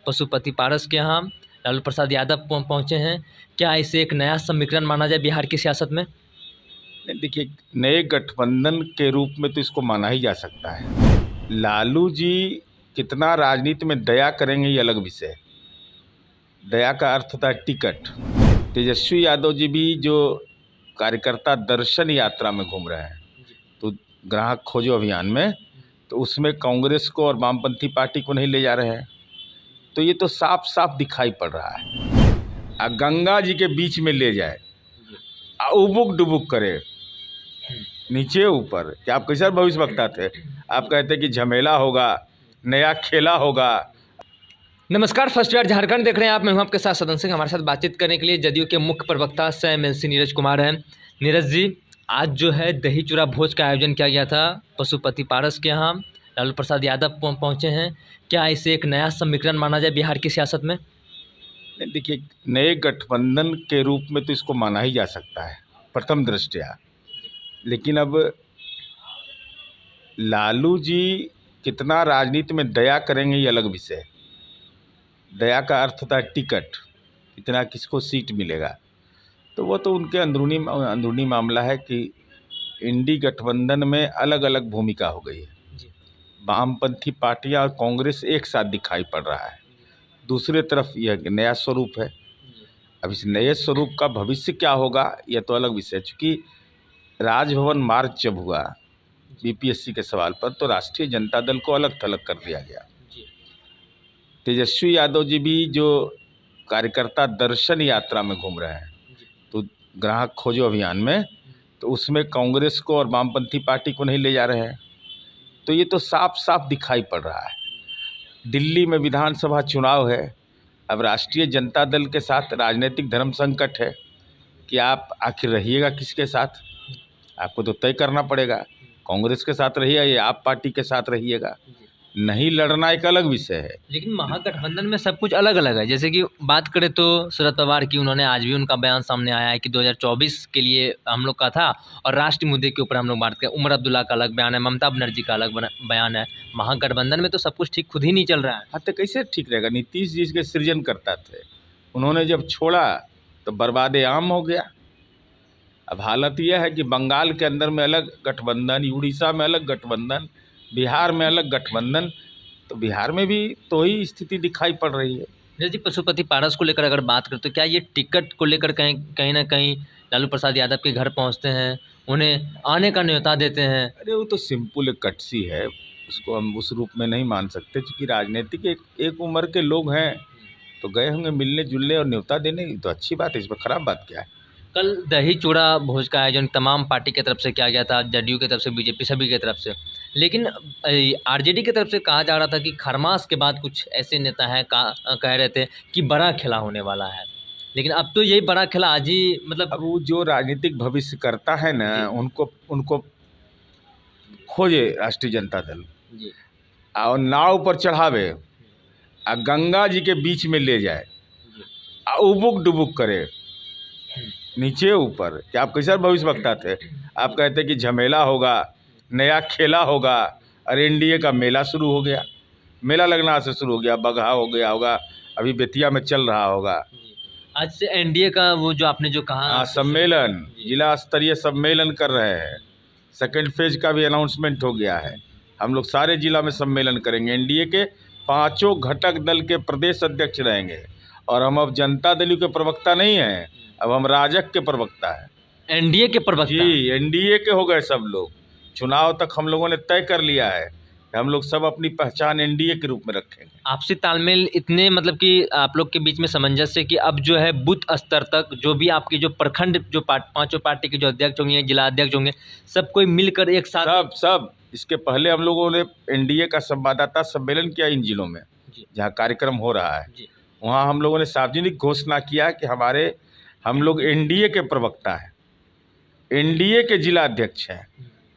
पशुपति पारस के यहाँ लालू प्रसाद यादव पहुँचे हैं। क्या इसे एक नया समीकरण माना जाए बिहार की सियासत में? देखिए, नए गठबंधन के रूप में तो इसको माना ही जा सकता है। लालू जी कितना राजनीति में दया करेंगे ये अलग विषय है। दया का अर्थ होता है टिकट। तेजस्वी यादव जी भी जो कार्यकर्ता दर्शन यात्रा में घूम रहे हैं, तो ग्राहक खोजो अभियान में, तो उसमें कांग्रेस को और वामपंथी पार्टी को नहीं ले जा रहे हैं। तो ये तो साफ साफ दिखाई पड़ रहा है। गंगा जी के बीच में ले जाए, उबुक डुबुक करे, नीचे ऊपर। क्या आप कैसा भविष्य वक्ता थे? आप कहते कि झमेला होगा, नया खेला होगा। नमस्कार, फर्स्ट ईयर झारखंड देख रहे हैं आप। मैं हूं आपके साथ सदन सिंह। हमारे साथ बातचीत करने के लिए जदयू के मुख्य प्रवक्ता सह एमएलसी नीरज कुमार हैं। नीरज जी, आज जो है दही चूड़ा भोज का आयोजन किया गया था पशुपति पारस के यहाँ। लालू प्रसाद यादव पहुँचे हैं। क्या इसे एक नया समीकरण माना जाए बिहार की सियासत में? देखिए, नए गठबंधन के रूप में तो इसको माना ही जा सकता है प्रथम दृष्टया। लेकिन अब लालू जी कितना राजनीति में दया करेंगे ये अलग विषय है। दया का अर्थ होता है टिकट, कितना किसको सीट मिलेगा। तो वो तो उनके अंदरूनी मामला है कि इंडी गठबंधन में अलग अलग भूमिका हो गई है। वामपंथी पार्टियां और कांग्रेस एक साथ दिखाई पड़ रहा है। दूसरे तरफ यह नया स्वरूप है। अब इस नए स्वरूप का भविष्य क्या होगा यह तो अलग विषय है। चूँकि राजभवन मार्च जब हुआ बीपीएससी के सवाल पर, तो राष्ट्रीय जनता दल को अलग थलग कर दिया गया। तेजस्वी यादव जी भी जो कार्यकर्ता दर्शन यात्रा में घूम रहे हैं, तो ग्राहक खोजो अभियान में, तो उसमें कांग्रेस को और वामपंथी पार्टी को नहीं ले जा रहे हैं। तो ये तो साफ साफ दिखाई पड़ रहा है। दिल्ली में विधानसभा चुनाव है। अब राष्ट्रीय जनता दल के साथ राजनीतिक धर्म संकट है कि आप आखिर रहिएगा किसके साथ। आपको तो तय करना पड़ेगा, कांग्रेस के साथ रहिएगा या आप पार्टी के साथ रहिएगा। नहीं लड़ना एक अलग विषय है। लेकिन महागठबंधन में सब कुछ अलग अलग है। जैसे कि बात करें तो शरद पवार की, उन्होंने आज भी उनका बयान सामने आया है कि 2024 के लिए हम लोग का था और राष्ट्रीय मुद्दे के ऊपर हम लोग बात करें। उमर अब्दुल्ला का अलग बयान है, ममता बनर्जी का अलग बयान है। महागठबंधन में तो सब कुछ ठीक खुद ही नहीं चल रहा है। हाँ, तो कैसे ठीक रहेगा? नीतीश जी के सृजन करता थे, उन्होंने जब छोड़ा तो बर्बाद आम हो गया। अब हालत यह है कि बंगाल के अंदर में अलग गठबंधन, उड़ीसा में अलग गठबंधन, बिहार में अलग गठबंधन, तो बिहार में भी तो ही स्थिति दिखाई पड़ रही है। जैसे पशुपति पारस को लेकर अगर बात करें तो क्या ये टिकट को लेकर कहीं ना कहीं लालू प्रसाद यादव के घर पहुंचते हैं, उन्हें आने का न्योता देते हैं? अरे वो तो सिंपल एक कटसी है, उसको हम उस रूप में नहीं मान सकते। क्योंकि राजनीतिक एक उम्र के लोग हैं, तो गए होंगे मिलने जुलने और न्योता देने, तो अच्छी बात है। इसमें खराब बात क्या है? कल दही चूड़ा भोज का आयोजन तमाम पार्टी की तरफ से किया गया था, जदयू की तरफ से, बीजेपी, सभी की तरफ से। लेकिन आरजेडी की तरफ से कहा जा रहा था कि खरमास के बाद कुछ ऐसे नेता हैं कह रहे थे कि बड़ा खेला होने वाला है। लेकिन अब तो यही बड़ा खेला आज ही, मतलब अब वो जो राजनीतिक भविष्य करता है ना, उनको खोजे राष्ट्रीय जनता दल जी और नाव पर चढ़ावे, गंगा जी के बीच में ले जाए, उबुक डुबुक करे, नीचे ऊपर। क्या आप कैसा भविष्य वक्ता थे? आप कहते कि झमेला होगा, नया खेला होगा। और एनडीए का मेला शुरू हो गया, मेला लगना से शुरू हो गया, बगहा हो गया होगा, अभी बेतिया में चल रहा होगा। आज से एनडीए का वो जो आपने जो कहा सम्मेलन, जिला स्तरीय सम्मेलन कर रहे हैं। सेकेंड फेज का भी अनाउंसमेंट हो गया है। हम लोग सारे जिला में सम्मेलन करेंगे। एनडीए के 5 घटक दल के प्रदेश अध्यक्ष रहेंगे। और हम अब जनता दल के प्रवक्ता नहीं हैं, अब हम राजग के प्रवक्ता हैं। एनडीए के प्रवक्ता? जी, एनडीए के हो गए सब लोग। चुनाव तक हम लोगों ने तय कर लिया है कि हम लोग सब अपनी पहचान एनडीए के रूप में रखेंगे। आपसी तालमेल इतने, मतलब कि आप लोग के बीच में सामंजस्य कि अब जो है बूथ स्तर तक जो भी आपकी जो प्रखंड जो पांचों पार्टी के जो अध्यक्ष होंगे, जिला अध्यक्ष होंगे, सब कोई मिलकर एक साथ सब इसके पहले हम लोगों ने एनडीए का संवाददाता सम्मेलन किया इन जिलों में जहाँ कार्यक्रम हो रहा है। वहाँ हम लोगों ने सार्वजनिक घोषणा किया कि हम लोग एनडीए के प्रवक्ता हैं, एनडीए के जिला अध्यक्ष हैं।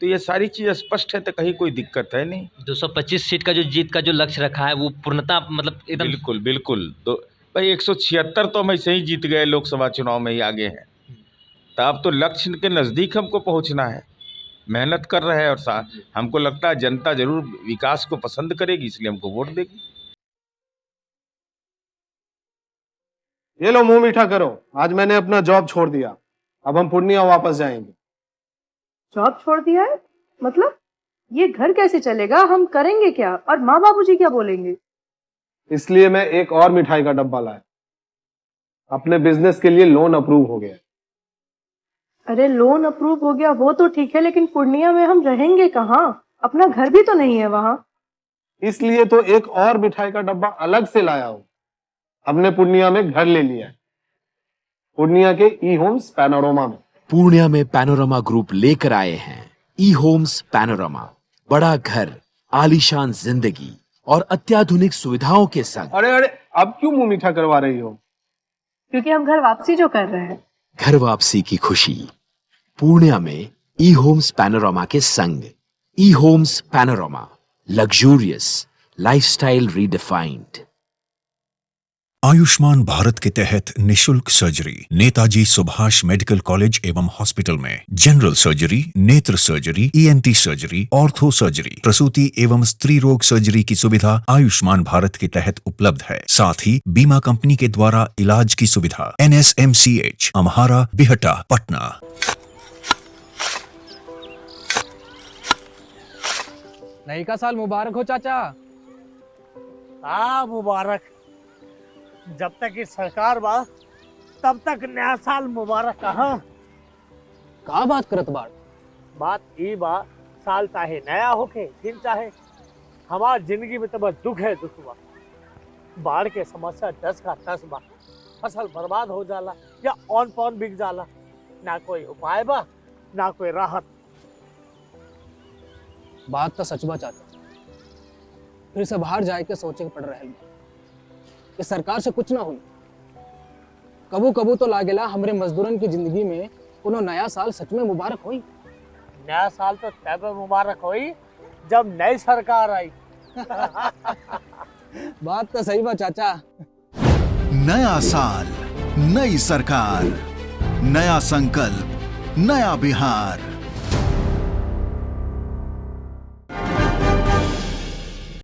तो ये सारी चीज़ स्पष्ट है, तो कहीं कोई दिक्कत है नहीं। 225 सीट का जो जीत का जो लक्ष्य रखा है वो पूर्णता, मतलब एकदम बिल्कुल बिल्कुल। तो भाई 176 तो हम ऐसे ही जीत गए, लोकसभा चुनाव में ही आगे हैं। तो अब तो लक्ष्य के नज़दीक हमको पहुंचना है, मेहनत कर रहे हैं। और हमको लगता है जनता जरूर विकास को पसंद करेगी, इसलिए हमको वोट देगी। ये लो मुंह मीठा करो, आज मैंने अपना जॉब छोड़ दिया, अब हम पूर्णिया वापस जाएंगे। जॉब छोड़ दिया है? मतलब ये घर कैसे चलेगा? हम करेंगे क्या? और माँ बाबूजी क्या बोलेंगे? इसलिए मैं एक और मिठाई का डब्बा लाया, अपने बिजनेस के लिए लोन अप्रूव हो गया। अरे लोन अप्रूव हो गया वो तो ठीक है, लेकिन पूर्णिया में हम रहेंगे कहाँ? अपना घर भी तो नहीं है वहाँ। इसलिए तो एक और मिठाई का डब्बा अलग से लाया हूं। हमने पूर्णिया में घर ले लिया है, पूर्णिया के ई होम्स पैनोरमा में। पूर्णिया में पैनोरमा ग्रुप लेकर आए हैं ई होम्स पैनोरमा, बड़ा घर, आलीशान जिंदगी और अत्याधुनिक सुविधाओं के संग। अरे अरे, अब क्यों मुंह मीठा करवा रही हो? क्योंकि हम घर वापसी जो कर रहे हैं। घर वापसी की खुशी पूर्णिया में ई होम्स पैनोरमा के संग। ई homes panorama, luxurious lifestyle redefined. Ayushman Bharat के तहत निशुल्क surgery Netaji Subhash medical college एवं हॉस्पिटल में जनरल सर्जरी, नेत्र surgery, ENT surgery, ortho surgery, प्रसूति एवं स्त्री रोग सर्जरी की सुविधा आयुष्मान भारत के तहत उपलब्ध है। साथ ही बीमा कंपनी के द्वारा इलाज की सुविधा। NSMCH, अम्हारा, बिहटा, पटना। नई का साल मुबारक हो चाचा। मुबारक। जब तक ये सरकार बा तब तक नया साल मुबारक कहाँ। का बात करत बाड़? बात ई बा, साल चाहे नया होके दिन चाहे, हमार जिंदगी में तो बस दुख है, दुख बा। बाढ़ के समस्या 10 का 10 बा। फसल बर्बाद हो जाला या ऑन पॉन बिक जाला, ना कोई उपाय बा ना कोई राहत। बात तो सच बा चाचा, फिर से बाहर जाए के सोचे के पड़ रहा है कि सरकार से कुछ ना हुई। कबू कबू तो लागेला हमरे मजदूरन की जिंदगी में कोनो नया साल सच में मुबारक हुई। नया साल तो तब मुबारक हुई जब नई सरकार आई। बात तो सही बा चाचा। नया साल, नई सरकार, नया संकल्प, नया बिहार।